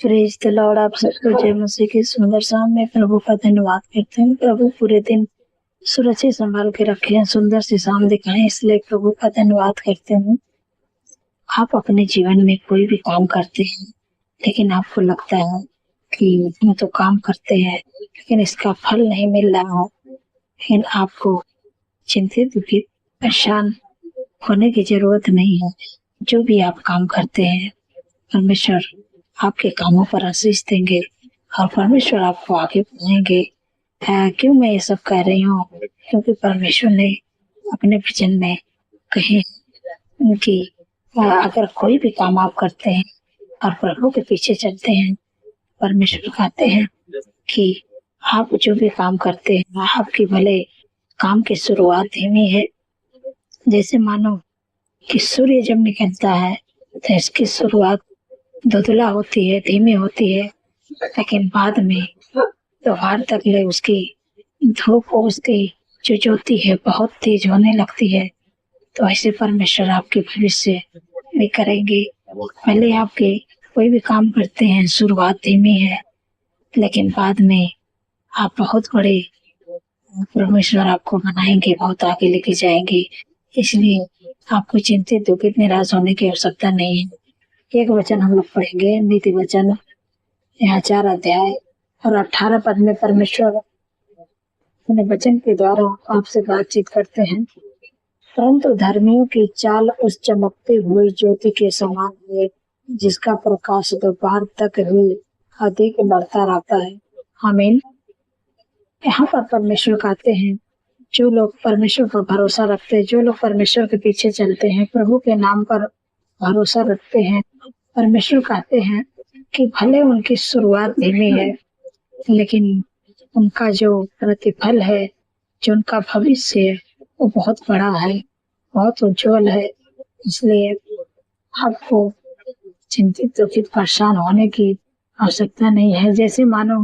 Praise the Lord. आप सबको जय मसीह की सुंदर शाम में प्रभु का धन्यवाद करते हैं। प्रभु पूरे दिन सुरक्षित संभाल के रखे हैं, सुंदर सी शाम दिखाएं, इसलिए प्रभु का धन्यवाद करते हैं। आप अपने जीवन में कोई भी काम करते हैं लेकिन आपको लगता है कि हम तो काम करते हैं लेकिन इसका फल नहीं मिल रहा है, लेकिन आपको चिंतित दुखित परेशान होने की जरूरत नहीं है। जो भी आप काम करते हैं परमेश्वर आपके कामों पर आशीष देंगे और परमेश्वर आपको आगे बढ़ाएंगे। क्यों मैं ये सब कह रही हूँ? क्योंकि परमेश्वर ने अपने वचन में कहे कि अगर कोई भी काम आप करते हैं और प्रभु के पीछे चलते हैं, परमेश्वर कहते हैं कि आप जो भी काम करते हैं आपकी भले काम की शुरुआत धीमी है। जैसे मानो कि सूर्य जब निकलता है तो इसकी शुरुआत धुंधला होती है, धीमी होती है, लेकिन बाद में दोपहर तक ले उसकी धूप उसकी जो ज्योति है बहुत तेज होने लगती है। तो ऐसे परमेश्वर आपके भविष्य भी करेंगे। पहले आपके कोई भी काम करते हैं शुरुआत धीमी है, लेकिन बाद में आप बहुत बड़े परमेश्वर आपको बनाएंगे, बहुत आगे लेके जाएंगे। इसलिए आपको चिंतित दुखित निराश होने की आवश्यकता नहीं है। एक वचन हम लोग पढ़ेंगे, नीति वचन यहाँ 4 अध्याय और 18 पद में परमेश्वर अपने वचन के द्वारा आपसे बातचीत करते हैं। परंतु धर्मियों की चाल उस चमकते हुए ज्योति के समान है जिसका प्रकाश दोपहर तक भी अधिक बढ़ता रहता है। आमीन। यहाँ पर परमेश्वर कहते हैं जो लोग परमेश्वर पर भरोसा रखते हैं, जो लोग परमेश्वर के पीछे चलते हैं, प्रभु के नाम पर भरोसा रखते हैं, परमेश्वर कहते हैं कि भले उनकी शुरुआत धीमी है लेकिन उनका जो प्रतिफल है, जो उनका भविष्य है वो बहुत बड़ा है, बहुत उज्जवल है। इसलिए आपको चिंतित दुखित परेशान होने की आवश्यकता नहीं है। जैसे मानो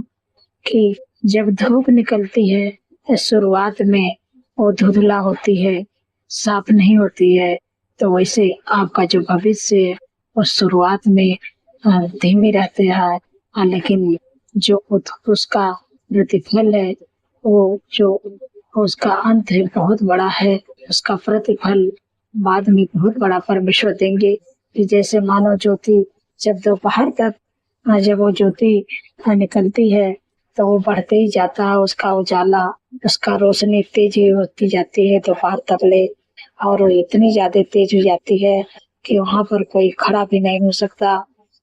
कि जब धूप निकलती है तो शुरुआत में वो धुंधला होती है, साफ नहीं होती है, तो वैसे आपका जो भविष्य है वो शुरुआत में धीमी रहते हैं, लेकिन जो उसका प्रतिफल है वो जो उसका अंत है बहुत बड़ा है, उसका प्रतिफल बाद में बहुत बड़ा परमेश्वर देंगे। कि जैसे मानो ज्योति जब दोपहर तक जब वो ज्योति निकलती है तो वो बढ़ते ही जाता है, उसका उजाला, उसका रोशनी तेज होती जाती है दोपहर तक ले, और वो इतनी ज्यादा तेज हो जाती है कि वहां पर कोई खड़ा भी नहीं हो सकता।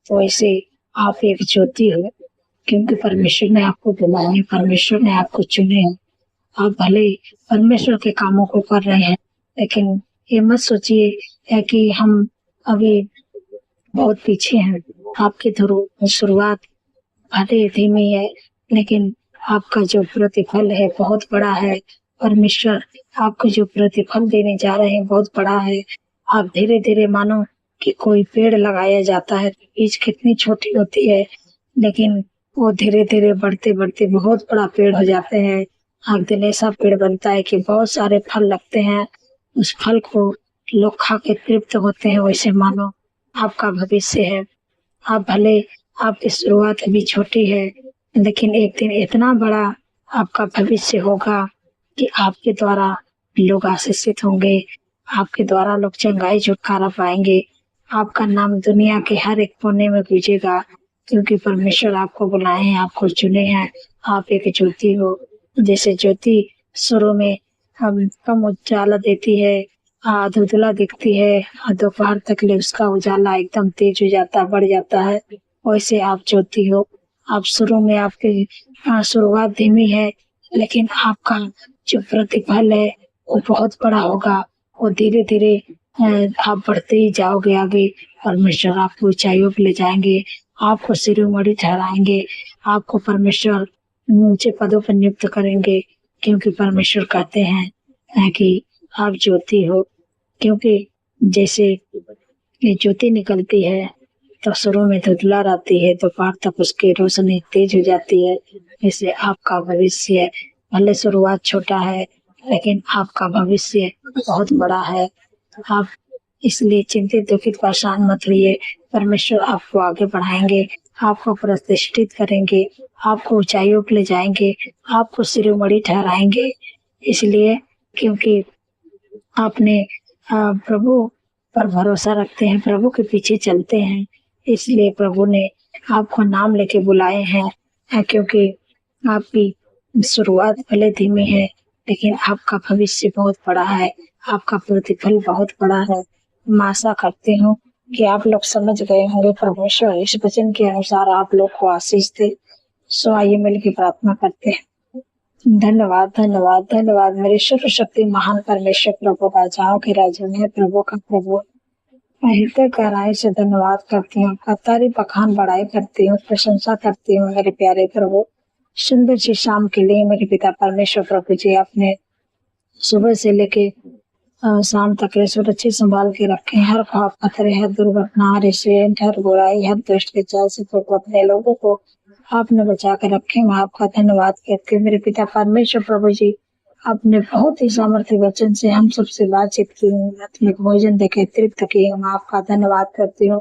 तो ऐसे आप एक ज्योति हो, क्योंकि परमेश्वर ने आपको बुलाया है, परमेश्वर ने आपको चुने हैं। आप भले परमेश्वर के कामों को कर रहे हैं, लेकिन ये मत सोचिए है कि हम अभी बहुत पीछे हैं। आपकी शुरुआत भले धीमी है लेकिन आपका जो प्रतिफल है बहुत बड़ा है। परमेश्वर आपको जो प्रतिफल देने जा रहे हैं बहुत बड़ा है। आप धीरे धीरे मानो कि कोई पेड़ लगाया जाता है, बीज कितनी छोटी होती है लेकिन वो धीरे धीरे बढ़ते बढ़ते बहुत बड़ा पेड़ हो जाते हैं। एक दिन ऐसा पेड़ बनता है कि बहुत सारे फल लगते हैं, उस फल को लोग खा के तृप्त होते हैं। वैसे मानो आपका भविष्य है। आप भले आपकी शुरुआत अभी छोटी है लेकिन एक दिन इतना बड़ा आपका भविष्य होगा कि आपके द्वारा लोग आशीषित होंगे, आपके द्वारा लोग चंगाई छुटकारा पाएंगे, आपका नाम दुनिया के हर एक कोने में गूंजेगा, क्योंकि परमेश्वर आपको बुलाए हैं, आपको चुने हैं। आप एक ज्योति हो। जैसे ज्योति शुरू में हम कम उजाला देती है, धुंधला दिखती है, दोपहर तक ले उसका उजाला एकदम तेज हो जाता, बढ़ जाता है, वैसे आप ज्योति हो। आप शुरू में आपकी शुरुआत धीमी है लेकिन आपका जो प्रतिफल है वो बहुत बड़ा होगा। वो धीरे धीरे आप बढ़ते ही जाओगे आगे। परमेश्वर आपको ऊंचाइयों पे ले जाएंगे, आपको शिरोमणि ठहराएंगे, आपको परमेश्वर ऊंचे पदों पर नियुक्त करेंगे, क्योंकि परमेश्वर कहते हैं कि आप ज्योति हो। क्योंकि जैसे ये ज्योति निकलती है तो शुरू में धुंधला रहती है, दोपहर तक उसकी रोशनी तेज हो जाती है। इससे आपका भविष्य भले शुरुआत छोटा है लेकिन आपका भविष्य बहुत बड़ा है। आप इसलिए चिंतित दुखित परेशान मत होइए। परमेश्वर आपको आगे बढ़ाएंगे, आपको प्रतिष्ठित करेंगे, आपको ऊंचाइयों पे ले जाएंगे, आपको शिरोमणि ठहराएंगे। इसलिए क्योंकि आपने प्रभु पर भरोसा रखते हैं, प्रभु के पीछे चलते हैं, इसलिए प्रभु ने आपको नाम लेके बुलाए हैं। क्योंकि आपकी शुरुआत भले धीमी है, लेकिन आपका भविष्य बहुत बड़ा है, आपका प्रतिफल बहुत बड़ा है। मैं आशा करती हूँ कि आप लोग समझ गए होंगे। परमेश्वर इस वचन के अनुसार आप लोग को आशीष दे। सो आइए मिलकर प्रार्थना करते हैं। धन्यवाद धन्यवाद धन्यवाद मेरे सर्वशक्ति महान परमेश्वर, प्रभु राजाओं के राजा में प्रभु का प्रभु। मैं हृदय गहराई से धन्यवाद करती हूँ, आपका तारीफ बखान बढ़ाई करती हूँ, प्रशंसा करती हूँ मेरे प्यारे प्रभु। सुंदर सी शाम के लिए मेरे पिता परमेश्वर प्रभु जी, आपने सुबह से लेके शाम तक सुरक्षित संभाल के रखे। हर ख्वाब खतरे, हर दुर्घटना, हर एक्सीडेंट, हर बुराई, हर दुष्ट के चाल से प्रभु अपने लोगों को आपने बचा कर रखे। मैं आपका धन्यवाद करती हूँ मेरे पिता परमेश्वर प्रभु जी। आपने बहुत ही सामर्थ्य वचन से हम सबसे बातचीत की, आत्मिक भोजन देके तृप्त किए। मैं आपका धन्यवाद करती हूँ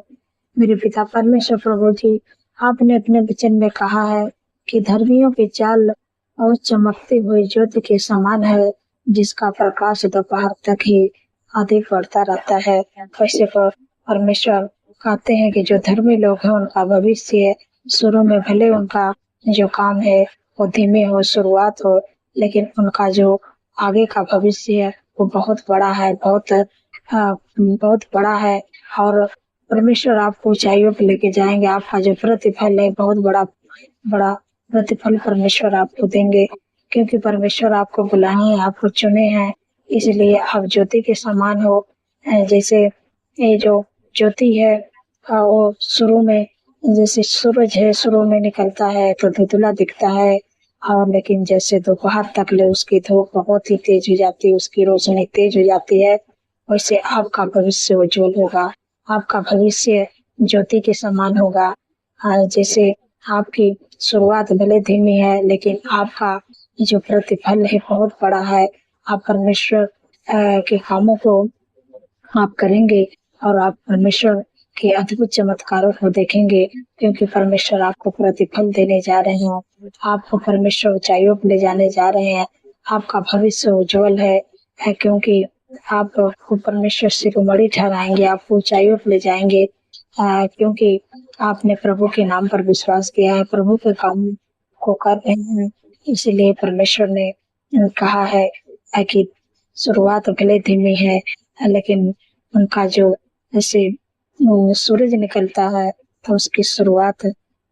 मेरे पिता परमेश्वर प्रभु जी। आपने अपने वचन में कहा है कि धर्मियों की चाल और चमकती हुई ज्योति के समान है, जिसका प्रकाश दोपहर तक ही अधिक बढ़ता रहता है। वैसे परमेश्वर कहते हैं कि जो धर्मी लोग हैं उनका भविष्य शुरू में भले उनका जो काम है वो धीमे हो, शुरुआत हो, लेकिन उनका जो आगे का भविष्य है वो बहुत बड़ा है, बहुत बड़ा है। और परमेश्वर आपको ऊंचाइयों पे लेके जाएंगे। आपका जो प्रतिफल है बहुत बड़ा प्रतिफल परमेश्वर आपको देंगे, क्योंकि परमेश्वर आपको बुलाए हैं, आपको चुने हैं, इसलिए आप ज्योति के समान हो। जैसे ये जो ज्योति है वो शुरू में जैसे सूरज है, शुरू में निकलता है तो धुंधला दिखता है, और लेकिन जैसे दोपहर तक ले उसकी धूप बहुत ही तेज हो जाती है, उसकी रोशनी तेज हो जाती है, वैसे आपका भविष्य उज्जवल होगा, आपका भविष्य ज्योति के समान होगा। जैसे आपकी शुरुआत भले धीमी है, लेकिन आपका जो प्रतिफल है बहुत बड़ा है। आप परमेश्वर के कामों को आप करेंगे और आप परमेश्वर के अद्भुत चमत्कारों को देखेंगे, क्योंकि परमेश्वर आपको प्रतिफल देने जा रहे हैं, आपको परमेश्वर ऊंचाइयों पर ले जाने जा रहे हैं। आपका भविष्य उज्जवल है, क्योंकि आपको परमेश्वर शिरोमणि ठहराएंगे, आपको ऊंचाइयों पर ले जाएंगे, क्योंकि आपने प्रभु के नाम पर विश्वास किया है, प्रभु के काम को कर रहे हैं। इसलिए परमेश्वर ने कहा है कि शुरुआत भले धीमी है, लेकिन उनका जो जैसे सूरज निकलता है तो उसकी शुरुआत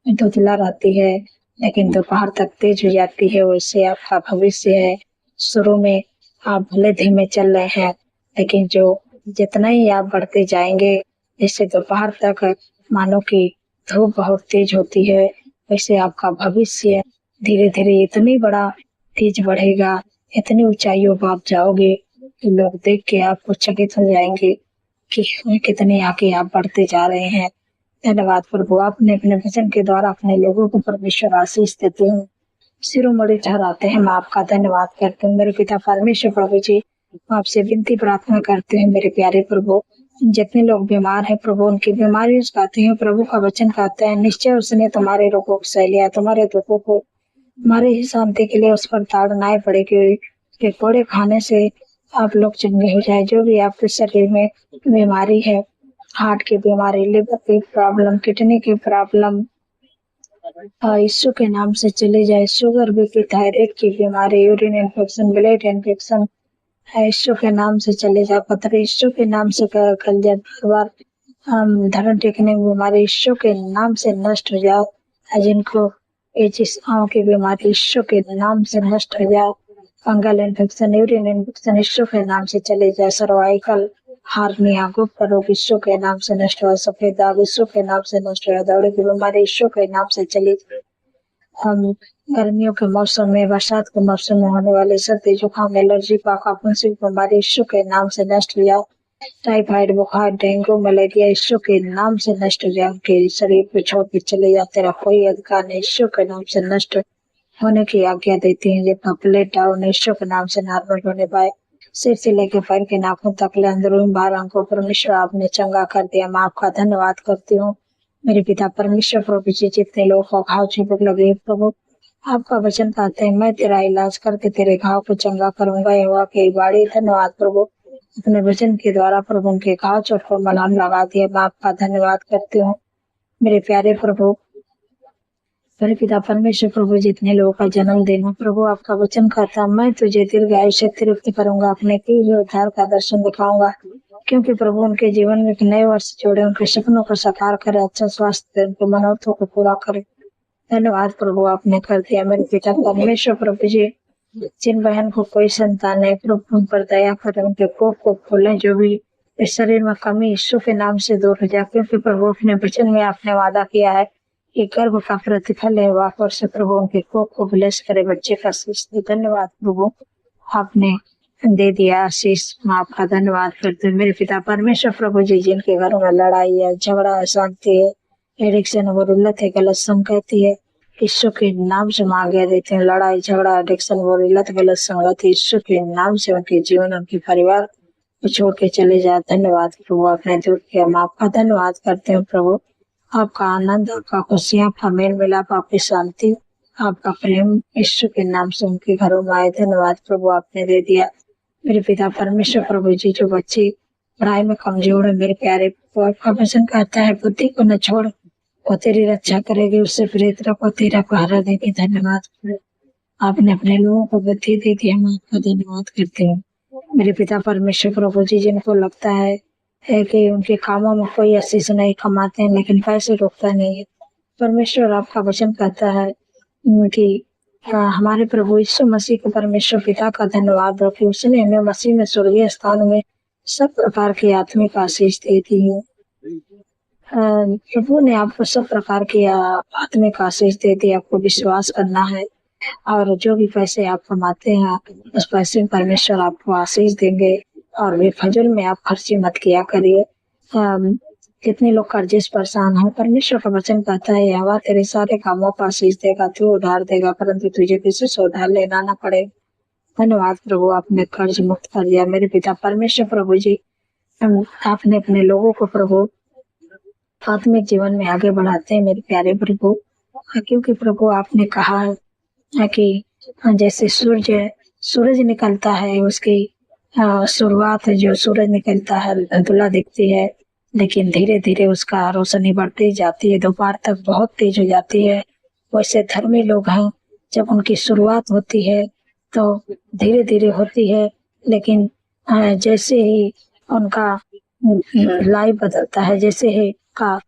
धुंधला रहती है, लेकिन दोपहर तक तेज हो जाती है। वैसे आपका भविष्य है, शुरू में आप भले धीमे चल रहे हैं, लेकिन जो जितना ही आप बढ़ते जाएंगे, जैसे दोपहर तक मानो कि धूप बहुत तेज होती है, वैसे आपका भविष्य धीरे धीरे इतनी बड़ा तेज बढ़ेगा, इतनी ऊंचाइयों पर आप जाओगे कि लोग देख के आपको चकित हो जाएंगे कि कितने आगे आप बढ़ते जा रहे हैं। धन्यवाद प्रभु, आपने अपने वचन के द्वारा अपने लोगों को परमेश्वर आशीष देते हैं, शिरोमणि ठहराते हैं। मैं आपका धन्यवाद करते हैं मेरे पिता परमेश्वर प्रभु जी। आपसे विनती प्रार्थना करते हैं मेरे प्यारे प्रभु, जितने लोग बीमार हैं प्रभु उनकी बीमारी कहते हैं, प्रभु का वचन कहते हैं निश्चय उसने तुम्हारे रोगों को सह लिया, तुम्हारे दुखों को हमारे ही शांति के लिए उस पर ताड़नाएं पड़ेगी, कि कोड़े खाने से आप लोग चंगे हो जाए। जो भी आपके शरीर में बीमारी है, हार्ट की बीमारी, लिवर की प्रॉब्लम, किडनी की प्रॉब्लम, यीशु के नाम से चले जाए। शुगर, बीपी, थायराइड की बीमारी, यूरिन इन्फेक्शन, ब्लड इन्फेक्शन, यीशु के नाम से चले जाए। पत्थर यीशु के नाम से कल जाए। बार धरण टेकने की बीमारी यीशु के नाम से नष्ट हो जाए। जिनको आंखों की बीमारी यीशु के नाम से नष्ट हो जाए। फंगल इन्फेक्शन, यूरिन इन्फेक्शन यीशु के नाम से चले जाए। सर्वाइकल, हार्निया, गुप्त रोग यीशु के नाम से नष्ट हुआ। सफेद दाग यीशु के नाम से नष्ट हुआ। दौरे की बीमारी यीशु के नाम से चली जाए। गर्मियों के मौसम में, बरसात के मौसम में होने वाले सर्दी जुकाम, एलर्जी, पाखा, फुंसी की बीमारी यीशु के नाम से नष्ट हो जाए। टाइफाइड, बुखार, डेंगू, मलेरिया यीशु के नाम से नष्ट हो जाए। उनके शरीर पे छोड़ के चले जाते रहा, कोई अधिकार नहीं, यीशु के नाम से नष्ट होने की आज्ञा देती है। जितना प्लेट डाउन यीशु के नाम से नॉर्मल होने पाए, सिर से लेकर पैर के नाखून तक ले अंदरूनी बाहर अंगों परमेश्वर आपने चंगा कर दिया। मैं आपका धन्यवाद करती हूँ मेरे पिता परमेश्वर प्रभु जी, जितने लोग को घाव चुभक लगे प्रभु, आपका वचन कहते हैं मैं तेरा इलाज करके तेरे घाव को चंगा करूंगा। यहोवा की बाड़ी, धन्यवाद प्रभु, अपने वचन के द्वारा प्रभु उनके घाव चोट पर मलहम लगा दिया। मैं आपका धन्यवाद करती हूँ मेरे प्यारे प्रभु। मेरे पिता परमेश्वर प्रभु, जितने लोगों का जन्मदिन है प्रभु, आपका वचन कहता मैं तुझे दीर्घायु से तृप्त करूंगा, अपने किए हुए उद्धार का दर्शन दिखाऊंगा, क्योंकि प्रभु उनके जीवन में एक नए वर्ष जोड़े, उनके सपनों को साकार करे, अच्छा स्वास्थ्य दे, उनके मनोरथों को पूरा करे। धन्यवाद प्रभु, आपने कर दिया। मेरे पिता परमेश्वर प्रभु जी, जिन बहन को कोई संतान है प्रभु उन पर दया करें, उनके कोख को खोलें, जो भी इस शरीर में कमी यीशु के नाम से दूर हो जाए, क्योंकि प्रभु अपने वचन में आपने वादा किया है कि गर्भ का प्रतिफल है वापर से प्रभु उनके कोख को ब्लेस करे, बच्चे का आशीष दे। धन्यवाद प्रभु, आपने दे दिया आशीष, मैं आपका धन्यवाद करते हैं। मेरे पिता परमेश्वर प्रभु जी, जिनके घरों में लड़ाई है, झगड़ा है, शांति है, एडिक्शन और उल्लत है, गलत संगति है, यीशु के नाम से मांगे देते हैं। लड़ाई झगड़ा एडिक्शन और उल्लत गलत संगति यीशु के नाम से उनके जीवन उनके परिवार को छोड़ के चले जाए। धन्यवाद प्रभु, आपने दूर किया, हम आपका धन्यवाद करते हैं प्रभु। आपका आनंद, आपका खुशियाँ, आपका मेल मिलाप, आपकी शांति, आपका प्रेम यीशु के नाम से उनके घरों में आए। धन्यवाद प्रभु, आपने दे दिया। मेरे पिता परमेश्वर प्रभु जी, जो बच्चे पढ़ाई में कमजोर है मेरे प्यारे प्रभु, आपका वचन कहता है बुद्धि को न छोड़, वो तेरी रक्षा करेगी, उससे प्रेरित रखो, तेरा सहारा देगी। धन्यवाद प्रभु, आपने अपने लोगों को बुद्धि दे दी, हम आपका धन्यवाद करते हैं। मेरे पिता परमेश्वर प्रभु जी, जिनको लगता है कि उनके कामों में कोई आशीष नहीं कमाते हैं, लेकिन पैसे रोकता नहीं है, परमेश्वर आपका वचन कहता है कि हमारे प्रभु यीशु मसीह को परमेश्वर पिता का धन्यवाद रखे, उसने हमें मसीह में स्वर्गीय स्थान में सब प्रकार की आत्मिक आशीष दे दी है। प्रभु ने आपको सब प्रकार की आत्मिक आशीष दे दी, आपको विश्वास करना है, और जो भी पैसे आप कमाते हैं उस पैसे में परमेश्वर आपको आशीष देंगे, और बेफजल में आप खर्ची मत किया करिए। कितने लोग कर्जे से परेशान हैं, परमेश्वर का वचन कहता है यहोवा तेरे सारे कामों का आशीष देगा, तू उधार देगा, परंतु तुझे किसी से उधार लेना ना पड़े। धन्यवाद प्रभु, आपने कर्ज मुक्त कर दिया। मेरे पिता परमेश्वर प्रभु जी, आपने अपने लोगों को प्रभु आत्मिक जीवन में आगे बढ़ाते हैं मेरे प्यारे प्रभु, क्योंकि प्रभु आपने कहा है कि जैसे सूरज निकलता है, उसकी शुरुआत जो सूरज निकलता है धुंधला दिखती है, लेकिन धीरे धीरे उसका रोशनी बढ़ती जाती है, दोपहर तक बहुत तेज हो जाती है। वैसे धर्मी लोग हैं, जब उनकी शुरुआत होती है तो धीरे धीरे होती है, लेकिन जैसे ही उनका लाइफ बदलता है, जैसे ही का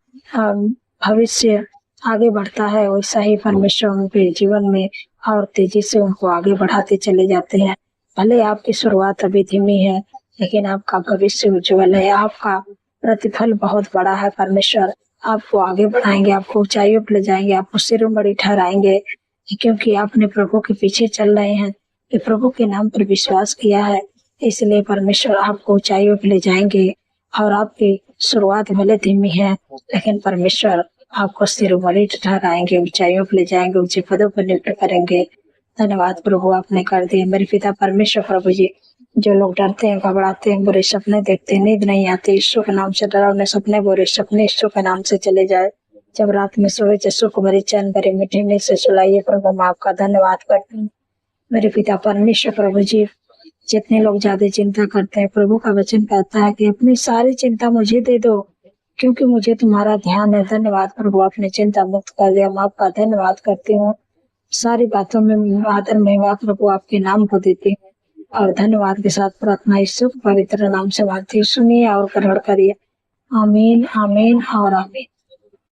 भविष्य आगे बढ़ता है, वैसा ही परमेश्वर उनके जीवन में और तेजी से उनको आगे बढ़ाते चले जाते हैं। भले आपकी शुरुआत अभी धीमी है, लेकिन आपका भविष्य उज्जवल है, आपका प्रतिफल बहुत बड़ा है। परमेश्वर आपको आगे बढ़ाएंगे, आपको ऊंचाइयों पर ले जाएंगे, आपको सिरोमणि ठहराएंगे, क्योंकि आपने प्रभु के पीछे चल रहे हैं, कि प्रभु के नाम पर विश्वास किया है, इसलिए परमेश्वर आपको ऊंचाइयों पर ले जाएंगे। और आपकी शुरुआत भले धीमी है, लेकिन परमेश्वर आपको सिरोमणि ठहराएंगे, ऊंचाइयों पर ले जाएंगे, ऊंचे पदों पर नियुक्त करेंगे। धन्यवाद प्रभु, आपने कर दिया। मेरे पिता परमेश्वर प्रभु जी, जो लोग डरते हैं, घबराते हैं, बुरे सपने देखते हैं, नींद नहीं आती, यीशु के नाम से डरावने सपने, बुरे सपने यीशु के नाम से चले जाए। जब रात में सोए यीशु को भरी चैन भरी मीठी नींद से सुलाइए प्रभु, मैं आपका धन्यवाद करती हूँ। मेरे पिता परमेश्वर प्रभु जी, जितने लोग ज्यादा चिंता करते हैं, प्रभु का वचन कहता है कि अपनी सारी चिंता मुझे दे दो, क्योंकि मुझे तुम्हारा ध्यान है। धन्यवाद प्रभु, आपने चिंता मुक्त कर दिया, मैं आपका धन्यवाद करती हूँ। सारी बातों में आदर महिमा प्रभु आपके नाम को देती हूँ, और धन्यवाद के साथ प्रार्थना यीशु के पवित्र नाम से मांगती हूँ, सुनिए और ग्रहण करिए। आमीन, आमीन और आमीन।